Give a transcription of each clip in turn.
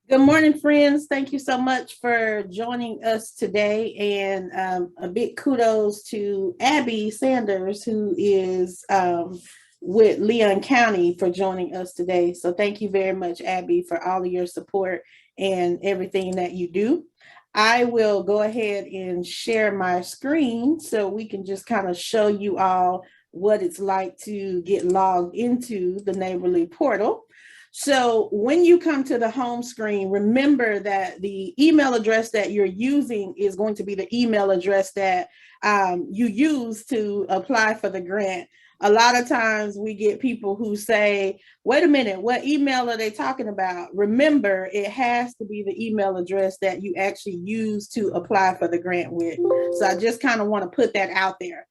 Good morning, friends. Thank you so much for joining us today. And a big kudos to Abby Sanders, who is with Leon County, for joining us today. So thank you very much, Abby, for all of your support and everything that you do. I will go ahead and share my screen so we can just kind of show you all what it's like to get logged into the Neighborly portal. So when you come to the home screen, remember that the email address that you're using is going to be the email address that you use to apply for the grant. A lot of times we get people who say, wait a minute, what email are they talking about? Remember, it has to be the email address that you actually use to apply for the grant with. So I just kind of want to put that out there.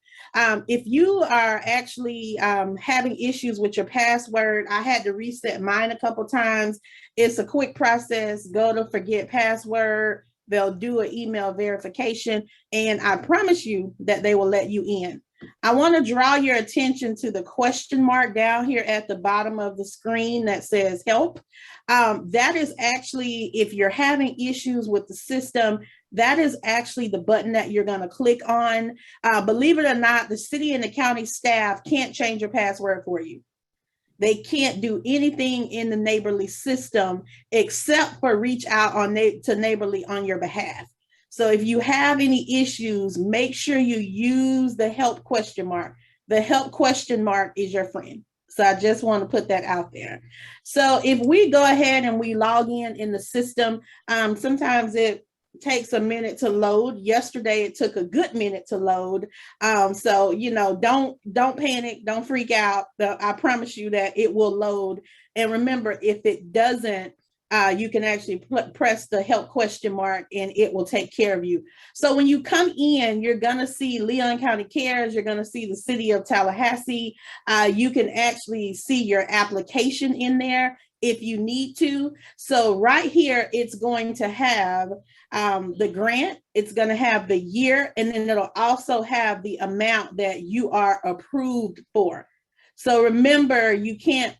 If you are actually having issues with your password, I had to reset mine a couple times. It's a quick process. Go to forget password. They'll do an email verification, and I promise you that they will let you in. I want to draw your attention to the question mark down here at the bottom of the screen that says help. That is actually, if you're having issues with the system, that is actually the button that you're going to click on. Believe it or not, the city and the county staff can't change your password for you. They can't do anything in the Neighborly system except for reach out to Neighborly on your behalf. So if you have any issues, make sure you use the help question mark. The help question mark is your friend. So I just want to put that out there. So if we go ahead and we log in the system, sometimes it takes a minute to load. Yesterday it took a good minute to load. So don't panic, don't freak out. I promise you that it will load. And remember, if it doesn't, you can actually press the help question mark and it will take care of you. So when you come in, you're going to see Leon County Cares. You're going to see the city of Tallahassee. You can actually see your application in there if you need to. So right here, it's going to have the grant, it's going to have the year, and then it'll also have the amount that you are approved for. So remember, you can't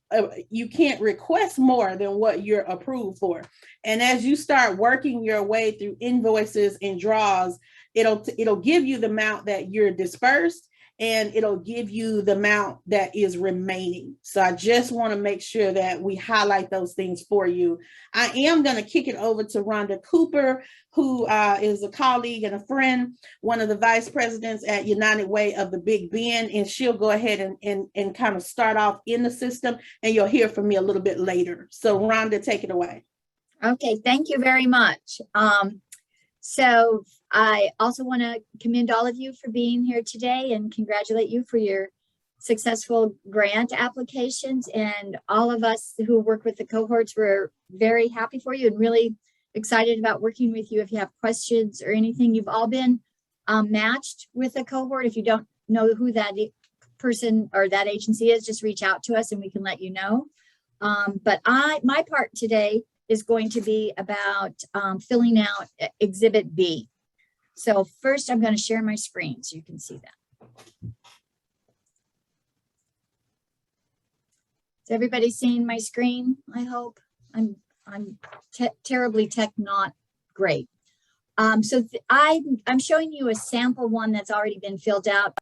request more than what you're approved for. And as you start working your way through invoices and draws, it'll give you the amount that you're dispersed, and it'll give you the amount that is remaining. So I just want to make sure that we highlight those things for you. I am going to kick it over to Rhonda Cooper, who is a colleague and a friend, one of the vice presidents at United Way of the Big Bend, and she'll go ahead and kind of start off in the system, and you'll hear from me a little bit later. So Rhonda, take it away. Okay, thank you very much. So I also want to commend all of you for being here today and congratulate you for your successful grant applications. And all of us who work with the cohorts, we're very happy for you and really excited about working with you. If you have questions or anything, you've all been matched with a cohort. If you don't know who that person or that agency is, just reach out to us and we can let you know. But my part today is going to be about filling out Exhibit B. So first I'm going to share my screen so you can see that. Is everybody seeing my screen? I hope. I'm terribly tech not great. So I'm showing you a sample one that's already been filled out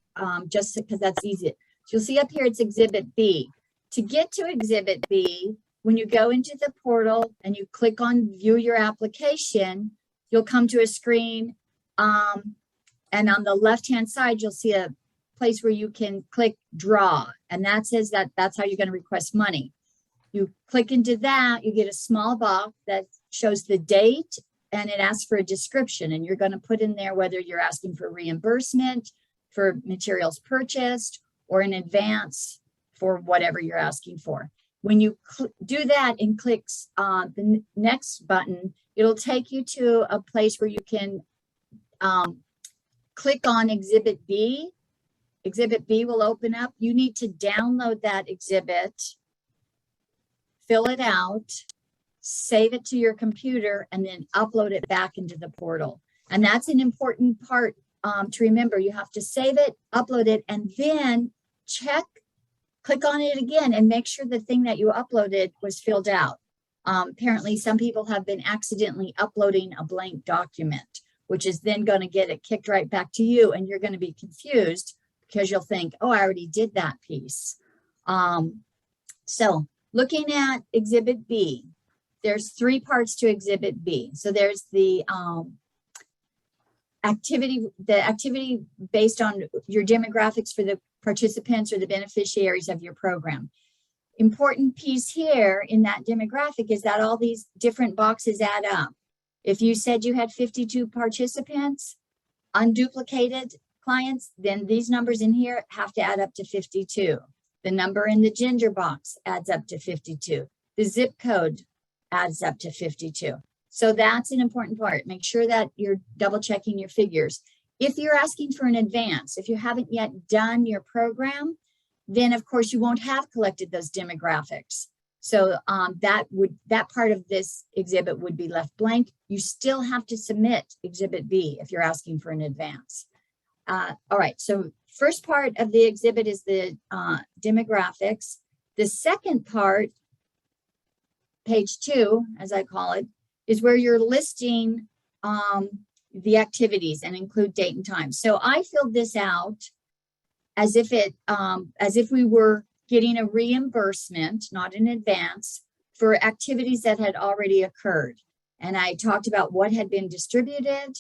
just because that's easy. So you'll see up here it's Exhibit B. To get to Exhibit B, when you go into the portal and you click on view your application, you'll come to a screen and on the left-hand side, you'll see a place where you can click draw. And that says that's how you're going to request money. You click into that, you get a small box that shows the date and it asks for a description. And you're going to put in there whether you're asking for reimbursement for materials purchased or in advance for whatever you're asking for. When you do that and clicks the next button, it'll take you to a place where you can click on Exhibit B. Exhibit B will open up. You need to download that exhibit, fill it out, save it to your computer, and then upload it back into the portal. And that's an important part to remember. You have to save it, upload it, and then click on it again and make sure the thing that you uploaded was filled out. Apparently some people have been accidentally uploading a blank document, which is then going to get it kicked right back to you, and you're going to be confused because you'll think, oh, I already did that piece. So looking at Exhibit B, there's 3 parts to Exhibit B. So there's the activity based on your demographics for the participants or the beneficiaries of your program. Important piece here in that demographic is that all these different boxes add up. If you said you had 52 participants, unduplicated clients, then these numbers in here have to add up to 52. The number in the gender box adds up to 52. The zip code adds up to 52. So that's an important part. Make sure that you're double checking your figures. If you're asking for an advance, if you haven't yet done your program, then of course you won't have collected those demographics. So that part of this exhibit would be left blank. You still have to submit Exhibit B if you're asking for an advance. All right, so first part of the exhibit is the demographics. The second part, page 2, as I call it, is where you're listing the activities and include date and time. So I filled this out as if we were getting a reimbursement, not an advance, for activities that had already occurred. And I talked about what had been distributed.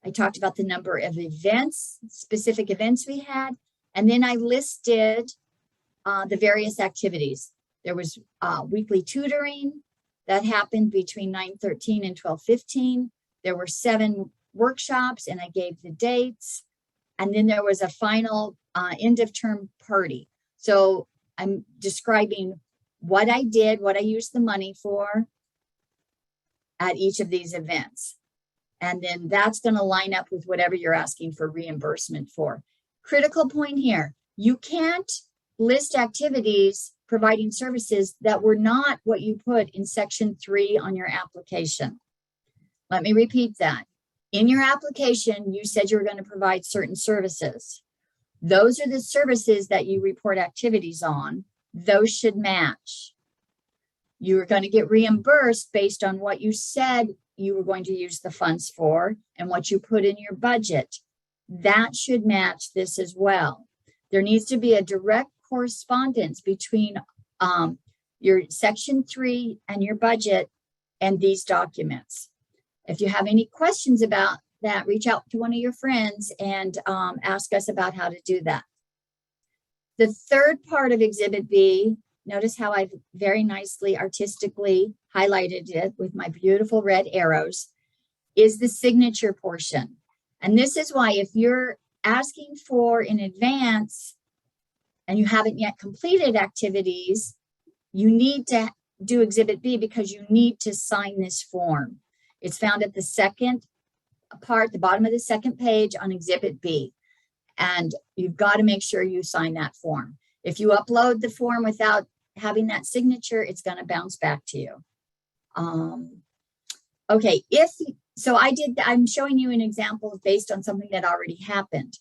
I talked about the number of events, specific events we had, and then I listed the various activities. There was weekly tutoring that happened between 9:13 and 12:15. There were 7 workshops, and I gave the dates. And then there was a final end of term party. So I'm describing what I did, what I used the money for at each of these events. And then that's going to line up with whatever you're asking for reimbursement for. Critical point here, you can't list activities providing services that were not what you put in section 3 on your application. Let me repeat that. In your application, you said you were going to provide certain services. Those are the services that you report activities on. Those should match. You are going to get reimbursed based on what you said you were going to use the funds for and what you put in your budget. That should match this as well. There needs to be a direct correspondence between your section 3 and your budget and these documents. If you have any questions about that, reach out to one of your friends and ask us about how to do that. The third part of Exhibit B, notice how I've very nicely artistically highlighted it with my beautiful red arrows, is the signature portion. And this is why if you're asking for in advance and you haven't yet completed activities, you need to do Exhibit B because you need to sign this form. It's found at the second part, the bottom of the second page on Exhibit B. And you've got to make sure you sign that form. If you upload the form without having that signature, it's going to bounce back to you. Okay, I'm showing you an example based on something that already happened.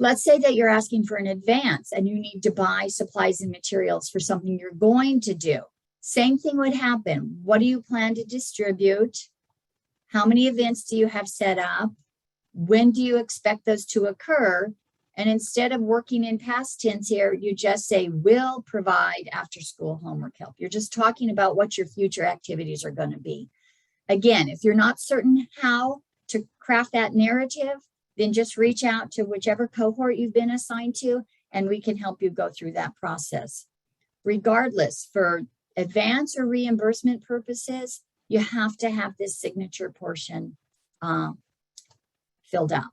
Let's say that you're asking for an advance and you need to buy supplies and materials for something you're going to do. Same thing would happen. What do you plan to distribute? How many events do you have set up? When do you expect those to occur? And instead of working in past tense here, you just say, will provide after school homework help. You're just talking about what your future activities are going to be. Again, if you're not certain how to craft that narrative, then just reach out to whichever cohort you've been assigned to, and we can help you go through that process. Regardless, for advance or reimbursement purposes, you have to have this signature portion filled out.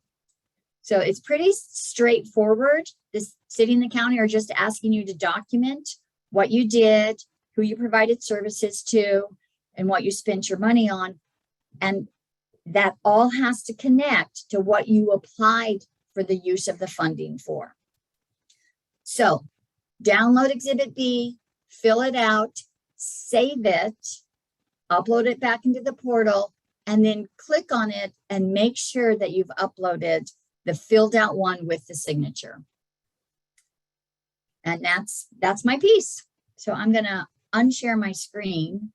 So it's pretty straightforward. The city and the county are just asking you to document what you did, who you provided services to, and what you spent your money on. And that all has to connect to what you applied for the use of the funding for. So download Exhibit B, fill it out, save it, upload it back into the portal, and then click on it and make sure that you've uploaded the filled out one with the signature. And that's my piece. So I'm going to unshare my screen.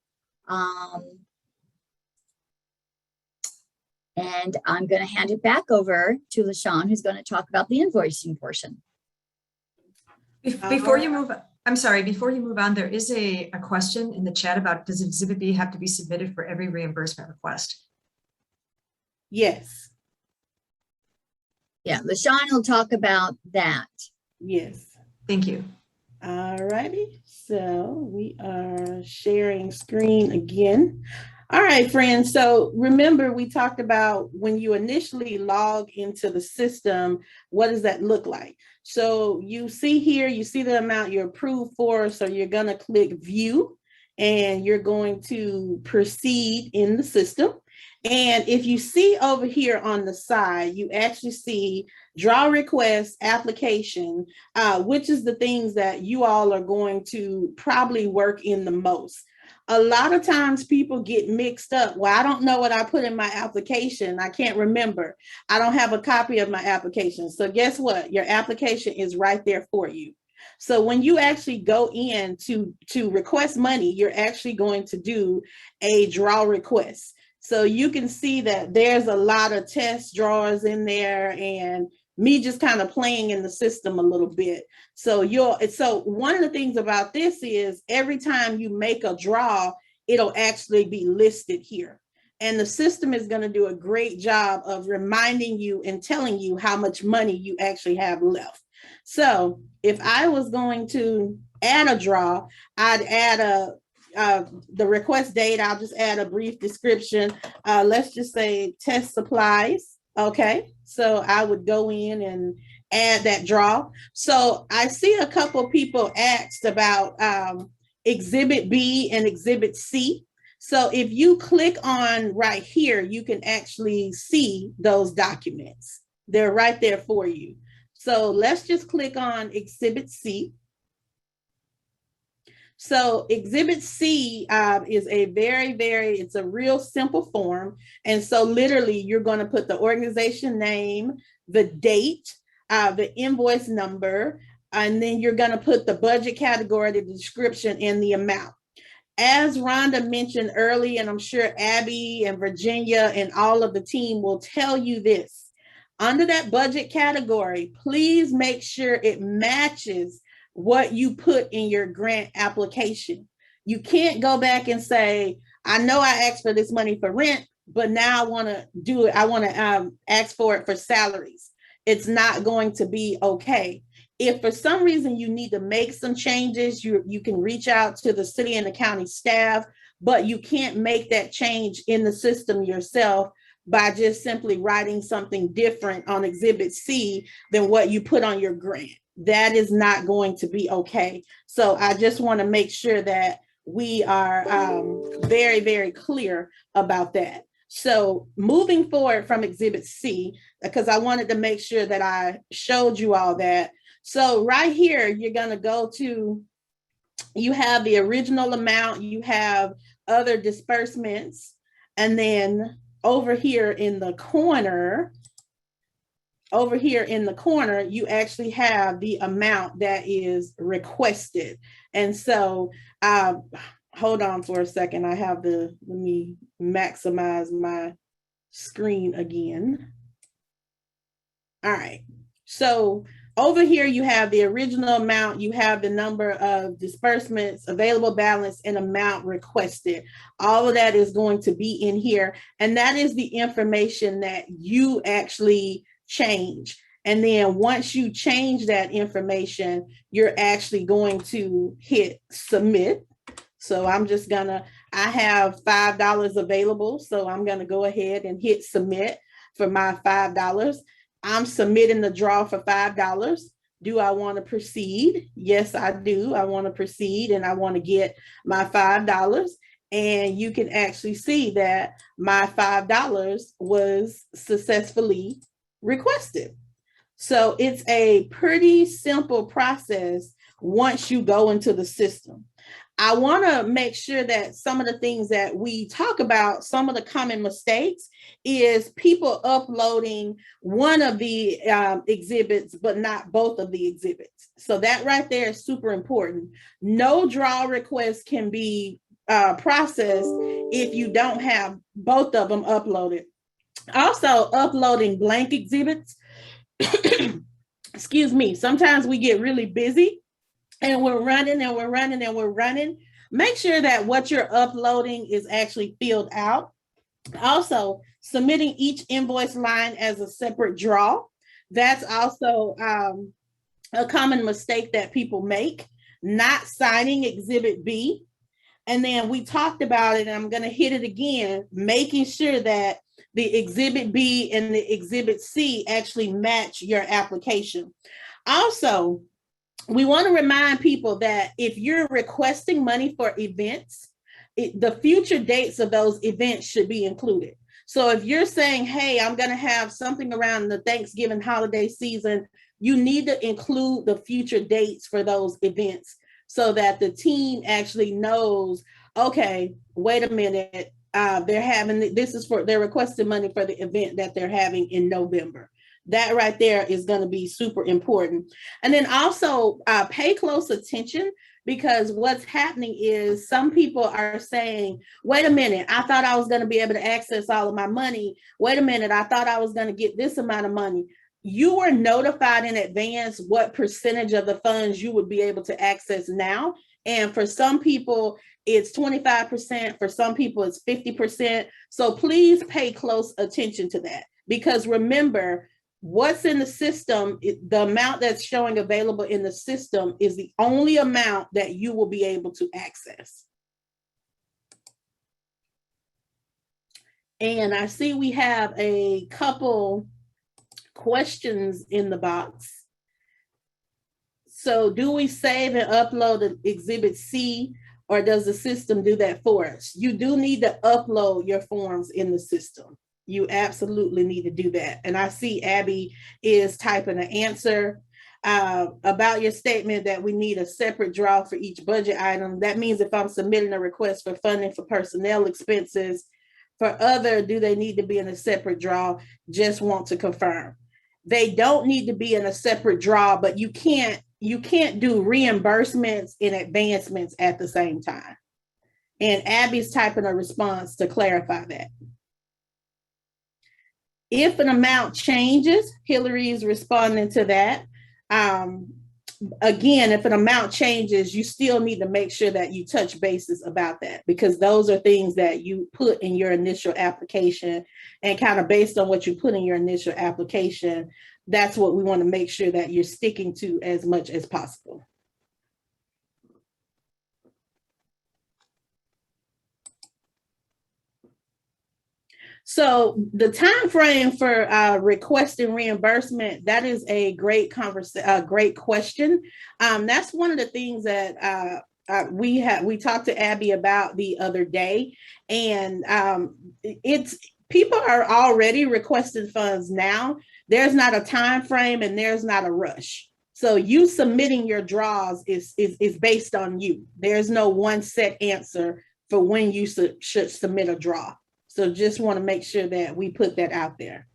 And I'm going to hand it back over to LaShawn, who's going to talk about the invoicing portion. Before you move, I'm sorry, before you move on, there is a question in the chat about, does Exhibit B have to be submitted for every reimbursement request? Yes. Yeah, LaShawn will talk about that. Yes. Thank you. All righty. So we are sharing screen again. All right, friends. So remember, we talked about when you initially log into the system, what does that look like? So you see here, you see the amount you're approved for. So you're going to click view and you're going to proceed in the system. And if you see over here on the side, you actually see draw request application, which is the things that you all are going to probably work in the most. A lot of times people get mixed up. Well, I don't know what I put in my application. I can't remember. I don't have a copy of my application. So guess what? Your application is right there for you. So when you actually go in to request money, you're actually going to do a draw request. So you can see that there's a lot of test drawers in there and me just kind of playing in the system a little bit. So one of the things about this is every time you make a draw, it'll actually be listed here. And the system is going to do a great job of reminding you and telling you how much money you actually have left. So if I was going to add a draw, I'd add the request date. I'll just add a brief description. Let's just say test supplies. Okay, so I would go in and add that draw. So I see a couple people asked about Exhibit B and Exhibit C. So if you click on right here, you can actually see those documents. They're right there for you. So let's just click on Exhibit C. So Exhibit C is it's a real simple form. And so literally you're going to put the organization name, the date, the invoice number, and then you're going to put the budget category, the description, and the amount. As Rhonda mentioned early, and I'm sure Abby and Virginia and all of the team will tell you this, under that budget category, please make sure it matches what you put in your grant application. You can't go back and say, I know I asked for this money for rent, but now I want to do it. I want to ask for it for salaries. It's not going to be okay. If for some reason you need to make some changes, you can reach out to the city and the county staff, but you can't make that change in the system yourself by just simply writing something different on Exhibit C than what you put on your grant. That is not going to be okay. So I just want to make sure that we are very, very clear about that. So moving forward from Exhibit C, because I wanted to make sure that I showed you all that. So right here, you're going to go to, you have the original amount, you have other disbursements, and then over here in the corner, you actually have the amount that is requested. And so hold on for a second. Let me maximize my screen again. All right. So over here, you have the original amount, you have the number of disbursements, available balance, and amount requested. All of that is going to be in here. And that is the information that you actually change. And then once you change that information, you're actually going to hit submit. So I have $5 available. So I'm going to go ahead and hit submit for my $5. I'm submitting the draw for $5. Do I want to proceed? Yes, I do. I want to proceed and I want to get my $5. And you can actually see that my $5 was successfully requested. So it's a pretty simple process once you go into the system. I want to make sure that some of the things that we talk about, some of the common mistakes is people uploading one of the exhibits, but not both of the exhibits. So that right there is super important. No draw request can be process if you don't have both of them uploaded. Also, uploading blank exhibits. Excuse me. Sometimes we get really busy and we're running and we're running and we're running. Make sure that what you're uploading is actually filled out. Also, submitting each invoice line as a separate draw. That's also a common mistake that people make. Not signing Exhibit B. And then we talked about it, and I'm going to hit it again, making sure that the Exhibit B and the Exhibit C actually match your application. Also, we want to remind people that if you're requesting money for events, the future dates of those events should be included. So if you're saying, hey, I'm going to have something around the Thanksgiving holiday season, you need to include the future dates for those events so that the team actually knows, okay, wait a minute, they're requesting money for the event that they're having in November. That right there is going to be super important. And then also pay close attention, because what's happening is some people are saying, wait a minute, I thought I was going to be able to access all of my money. Wait a minute, I thought I was going to get this amount of money. You were notified in advance what percentage of the funds you would be able to access now. And for some people, it's 25%. For some people, it's 50%. So please pay close attention to that, because remember, what's in the system, the amount that's showing available in the system is the only amount that you will be able to access. And I see we have a couple questions in the box. So do we save and upload Exhibit C, or does the system do that for us? You do need to upload your forms in the system. You absolutely need to do that. And I see Abby is typing an answer about your statement that we need a separate draw for each budget item. That means if I'm submitting a request for funding for personnel expenses, for other, do they need to be in a separate draw? Just want to confirm. They don't need to be in a separate draw, but you can't do reimbursements and advancements at the same time. And Abby's typing a response to clarify that. If an amount changes, Hillary is responding to that. Again, if an amount changes, you still need to make sure that you touch bases about that, because those are things that you put in your initial application, and kind of based on what you put in your initial application, that's what we want to make sure that you're sticking to as much as possible. So the time frame for requesting reimbursement, that is a great question. That's one of the things that we talked to Abby about the other day, and people are already requesting funds now. There's not a time frame and there's not a rush. So you submitting your draws is based on you. There's no one set answer for when you should submit a draw. So just want to make sure that we put that out there.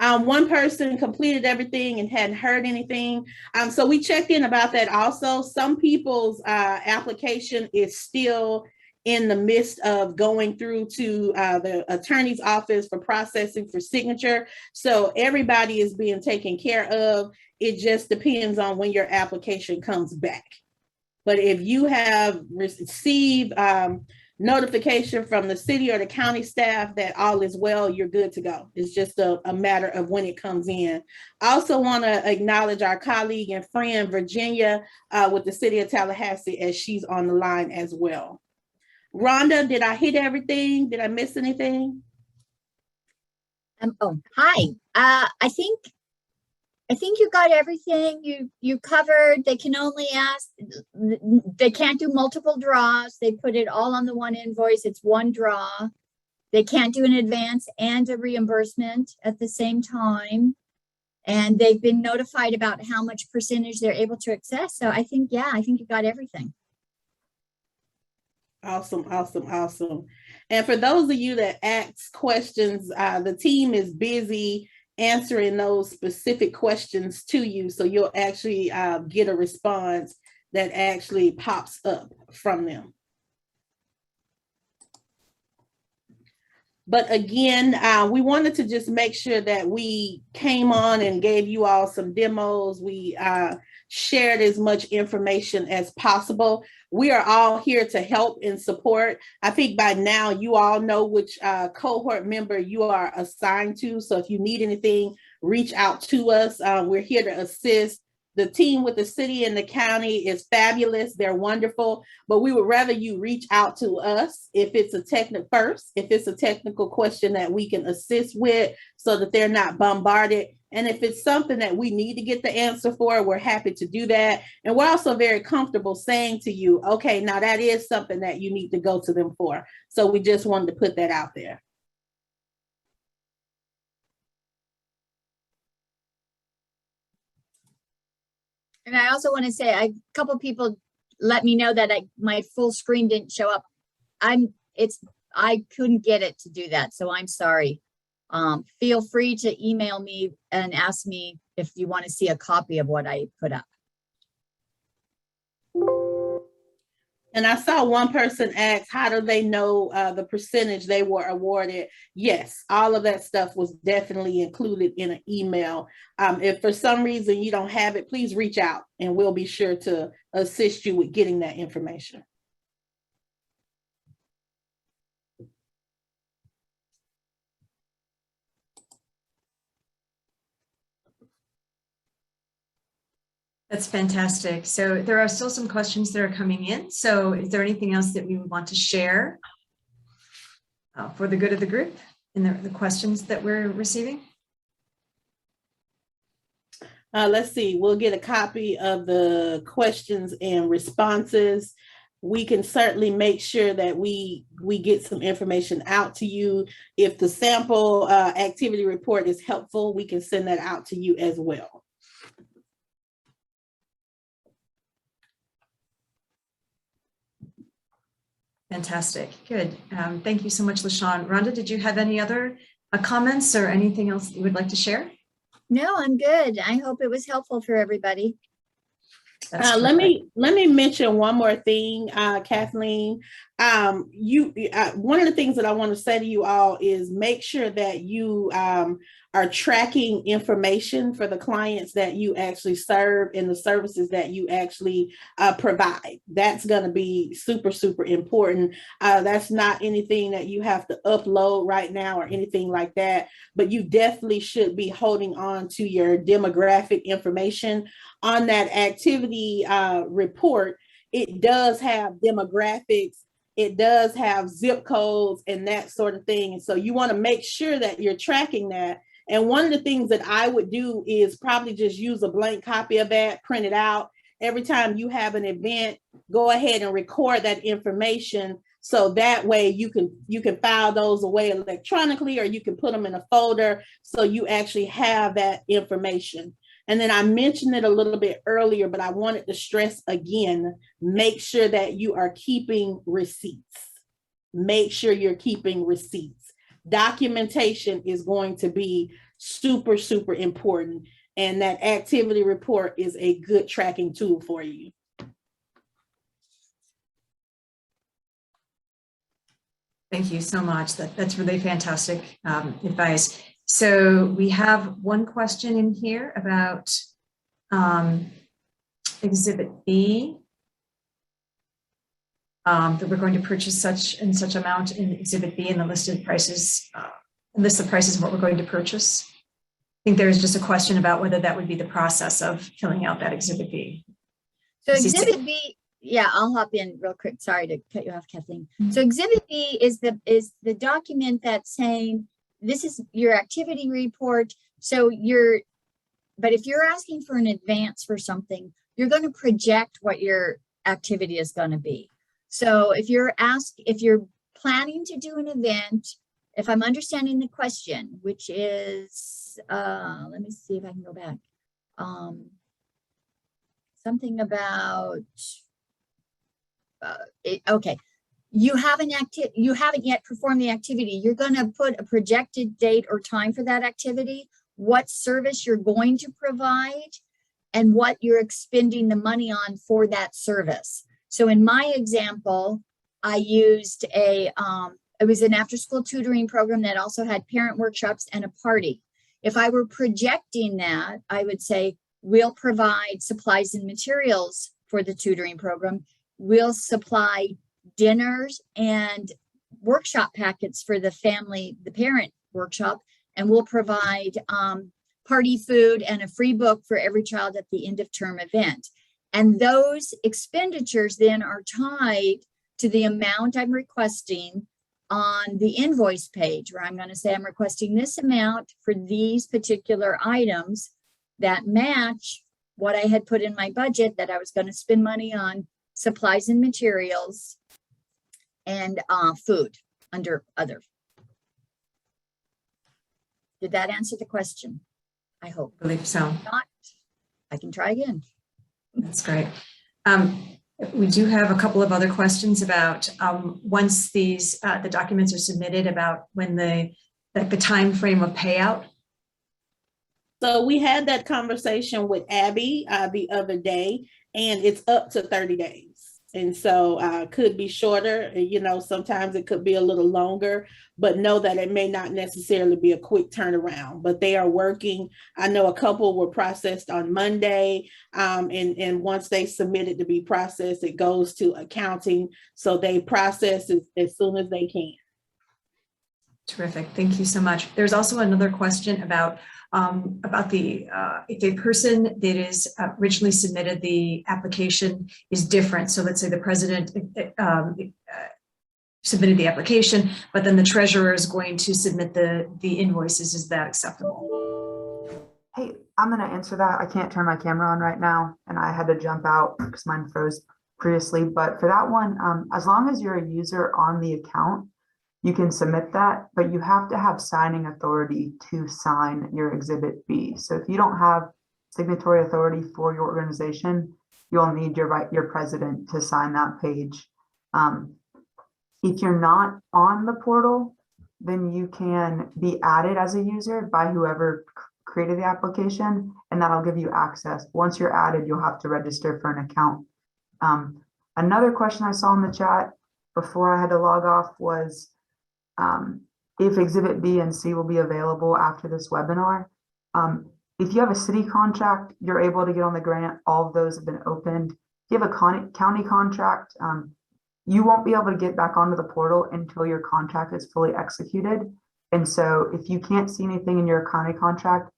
One person completed everything and hadn't heard anything. So we checked in about that also. Some people's application is still in the midst of going through to the attorney's office for processing for signature. So everybody is being taken care of. It just depends on when your application comes back. But if you have received notification from the city or the county staff that all is well, you're good to go. It's just a matter of when it comes in. I also want to acknowledge our colleague and friend, Virginia, with the city of Tallahassee, as she's on the line as well. Rhonda, did I hit everything? Did I miss anything? Oh, hi. I think you got everything you covered. They can only ask, they can't do multiple draws. They put it all on the one invoice. It's one draw. They can't do an advance and a reimbursement at the same time. And they've been notified about how much percentage they're able to access. So I think you got everything. Awesome, awesome, awesome. And for those of you that ask questions, the team is busy answering those specific questions to you. So you'll actually get a response that actually pops up from them. But again, we wanted to just make sure that we came on and gave you all some demos. We shared as much information as possible. We are all here to help and support. I think by now you all know which cohort member you are assigned to. So if you need anything, reach out to us. We're here to assist. The team with the city and the county is fabulous. They're wonderful, but we would rather you reach out to us if it's a technical question that we can assist with so that they're not bombarded. And if it's something that we need to get the answer for, we're happy to do that. And we're also very comfortable saying to you, okay, now that is something that you need to go to them for. So we just wanted to put that out there. And I also want to say, a couple people let me know that my full screen didn't show up. I couldn't get it to do that, so I'm sorry. Feel free to email me and ask me if you want to see a copy of what I put up. And I saw one person ask, how do they know the percentage they were awarded? Yes, all of that stuff was definitely included in an email. If for some reason you don't have it, please reach out and we'll be sure to assist you with getting that information. That's fantastic. So there are still some questions that are coming in. So is there anything else that we would want to share for the good of the group in the questions that we're receiving? Let's see, we'll get a copy of the questions and responses. We can certainly make sure that we get some information out to you. If the sample activity report is helpful, we can send that out to you as well. Fantastic. Good. Thank you so much, LaShawn. Rhonda, did you have any other comments or anything else you would like to share? No, I'm good. I hope it was helpful for everybody. Let me mention one more thing, Kathleen. One of the things that I want to say to you all is make sure that you are tracking information for the clients that you actually serve and the services that you actually provide. That's going to be super, super important. That's not anything that you have to upload right now or anything like that, but you definitely should be holding on to your demographic information. On that activity report, it does have demographics, it does have zip codes and that sort of thing. And so you want to make sure that you're tracking that. And one of the things that I would do is probably just use a blank copy of that, print it out. Every time you have an event, go ahead and record that information. So that way you can file those away electronically, or you can put them in a folder so you actually have that information. And then I mentioned it a little bit earlier, but I wanted to stress again, make sure that you are keeping receipts. Make sure you're keeping receipts. Documentation is going to be super, super important. And that activity report is a good tracking tool for you. Thank you so much. That's really fantastic advice. So we have one question in here about Exhibit B, that we're going to purchase such and such amount in Exhibit B, and the listed prices, list of prices of what we're going to purchase. I think there's just a question about whether that would be the process of filling out that Exhibit B. So Exhibit B, yeah, I'll hop in real quick. Sorry to cut you off, Kathleen. Mm-hmm. So Exhibit B is the document that's saying this is your activity report. So but if you're asking for an advance for something, you're going to project what your activity is going to be. So if you're planning to do an event, if I'm understanding the question, which is, let me see if I can go back. Something about, okay. You haven't yet performed the activity. You're going to put a projected date or time for that activity, what service you're going to provide, and what you're expending the money on for that service. So in my example, I used a it was an after-school tutoring program that also had parent workshops and a party. If I were projecting that, I would say we'll provide supplies and materials for the tutoring program. We'll supply dinners and workshop packets for the family, the parent workshop, and we'll provide party food and a free book for every child at the end of term event. And those expenditures then are tied to the amount I'm requesting on the invoice page, where I'm going to say I'm requesting this amount for these particular items that match what I had put in my budget that I was going to spend money on supplies and materials and food under other. Did that answer the question? I hope. I believe so. If not, I can try again. That's great. We do have a couple of other questions about once these the documents are submitted, about when the time frame of payout. So we had that conversation with Abby the other day, and it's up to 30 days. And so could be shorter, you know, sometimes it could be a little longer, but know that it may not necessarily be a quick turnaround, but they are working. I know a couple were processed on Monday, and once they submit it to be processed, it goes to accounting. So they process as soon as they can. Terrific. Thank you so much. There's also another question about the if a person that is originally submitted the application is different. So let's say the president submitted the application, but then the treasurer is going to submit the invoices. Is that acceptable? Hey, I'm going to answer that. I can't turn my camera on right now, and I had to jump out because mine froze previously. But for that one, as long as you're a user on the account, you can submit that, but you have to have signing authority to sign your Exhibit B. So if you don't have signatory authority for your organization, you'll need your president to sign that page. If you're not on the portal, then you can be added as a user by whoever created the application, and that'll give you access. Once you're added, you'll have to register for an account. Another question I saw in the chat before I had to log off was, if Exhibit B and C will be available after this webinar. If you have a city contract, you're able to get on the grant. All of those have been opened. If you have a county contract, you won't be able to get back onto the portal until your contract is fully executed. And so if you can't see anything in your county contract,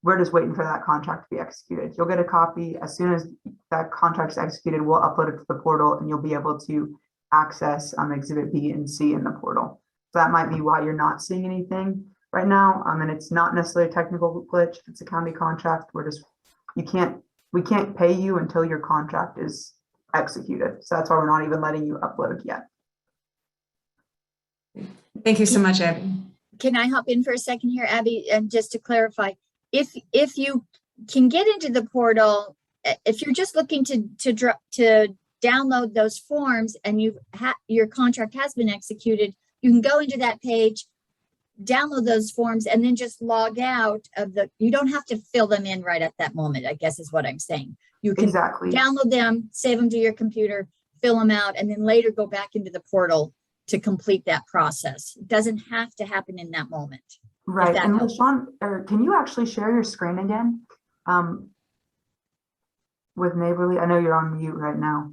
we're just waiting for that contract to be executed. You'll get a copy. As soon as that contract is executed, we'll upload it to the portal and you'll be able to access Exhibit B and C in the portal. So that might be why you're not seeing anything right now. And it's not necessarily a technical glitch. If it's a county contract, we can't pay you until your contract is executed. So that's why we're not even letting you upload yet. Thank you so much, Abby. Can I hop in for a second here, Abby? And just to clarify, if you can get into the portal, if you're just looking to download those forms and your contract has been executed, you can go into that page, download those forms, and then just log out of you don't have to fill them in right at that moment, I guess is what I'm saying. You can download them, save them to your computer, fill them out, and then later go back into the portal to complete that process. It doesn't have to happen in that moment. Right. And LaShawn, can you actually share your screen again with Neighborly? I know you're on mute right now.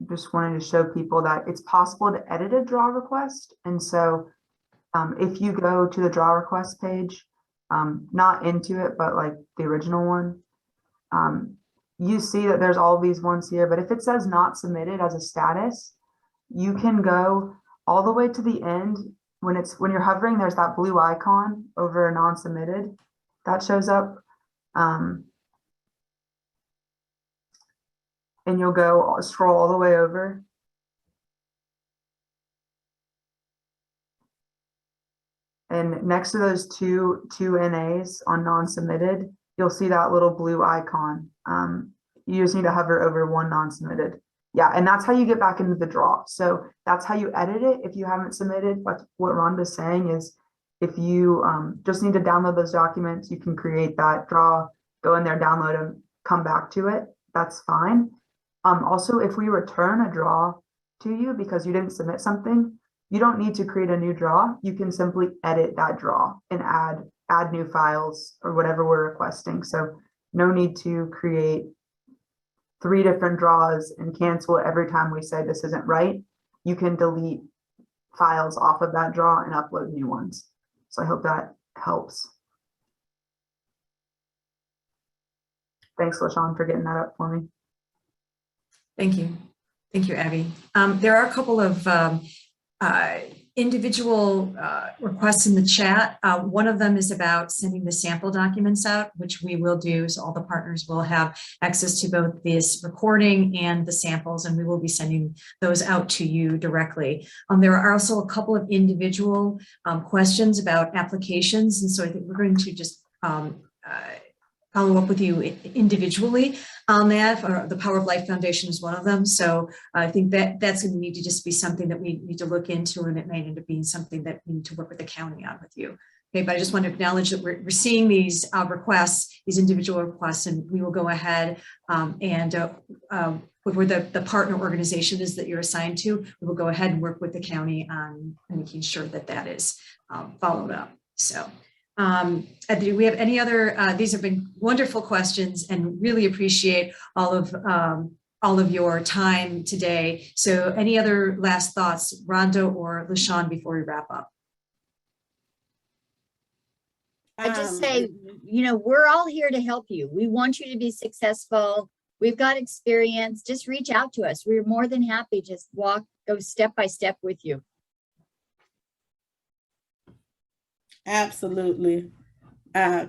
Just wanted to show people that it's possible to edit a draw request. And so if you go to the draw request page, not into it, but like the original one, you see that there's all these ones here, but if it says not submitted as a status, you can go all the way to the end. When you're hovering, there's that blue icon over non-submitted that shows up. And you'll go scroll all the way over. And next to those two NAs on non-submitted, you'll see that little blue icon. You just need to hover over one non-submitted. Yeah, and that's how you get back into the draw. So that's how you edit it if you haven't submitted. But what Rhonda's saying is if you just need to download those documents, you can create that draw go in there, download them, come back to it, that's fine. Also, if we return a draw to you because you didn't submit something, you don't need to create a new draw. You can simply edit that draw and add new files or whatever we're requesting. So no need to create 3 different draws and cancel every time we say this isn't right. You can delete files off of that draw and upload new ones. So I hope that helps. Thanks, LaShawn, for getting that up for me. Thank you. Thank you, Abby. There are a couple of individual requests in the chat. One of them is about sending the sample documents out, which we will do. So all the partners will have access to both this recording and the samples, and we will be sending those out to you directly. There are also a couple of individual questions about applications. And so I think we're going to just follow up with you individually on that. The Power of Life Foundation is one of them. So I think that that's going to need to just be something that we need to look into, and it may end up being something that we need to work with the county on with you. Okay, but I just want to acknowledge that we're seeing these requests, these individual requests, and we will go ahead where the partner organization is that you're assigned to, we will go ahead and work with the county on making sure that that is followed up. So. Do we have any other, these have been wonderful questions, and really appreciate all of your time today. So any other last thoughts, Rhonda or LaShawn, before we wrap up? I just say, we're all here to help you. We want you to be successful. We've got experience. Just reach out to us. We're more than happy to go step by step with you. Absolutely.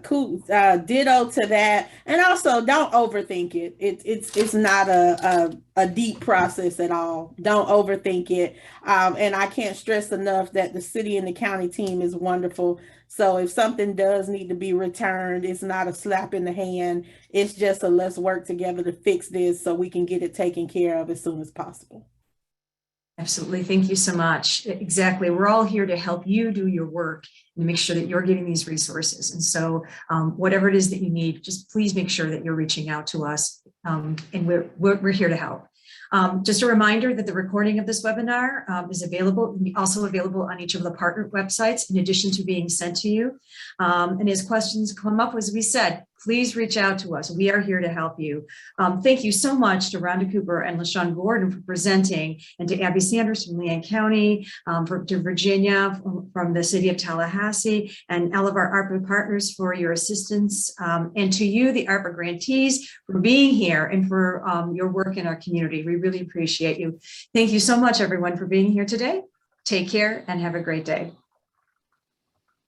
Cool. Ditto to that. And also, don't overthink it. It's not a deep process at all. Don't overthink it. And I can't stress enough that the city and the county team is wonderful. So if something does need to be returned, it's not a slap in the hand. It's just a let's work together to fix this so we can get it taken care of as soon as possible. Absolutely. Thank you so much. Exactly. We're all here to help you do your work and to make sure that you're getting these resources. And so whatever it is that you need, just please make sure that you're reaching out to us, and we're here to help. Just a reminder that the recording of this webinar is also available on each of the partner websites, in addition to being sent to you. And as questions come up, as we said, please reach out to us. We are here to help you. Thank you so much to Rhonda Cooper and LaShawn Gordon for presenting, and to Abby Sanders from Leon County, to Virginia from the city of Tallahassee, and all of our ARPA partners for your assistance, and to you, the ARPA grantees, for being here and for your work in our community. We really appreciate you. Thank you so much, everyone, for being here today. Take care and have a great day.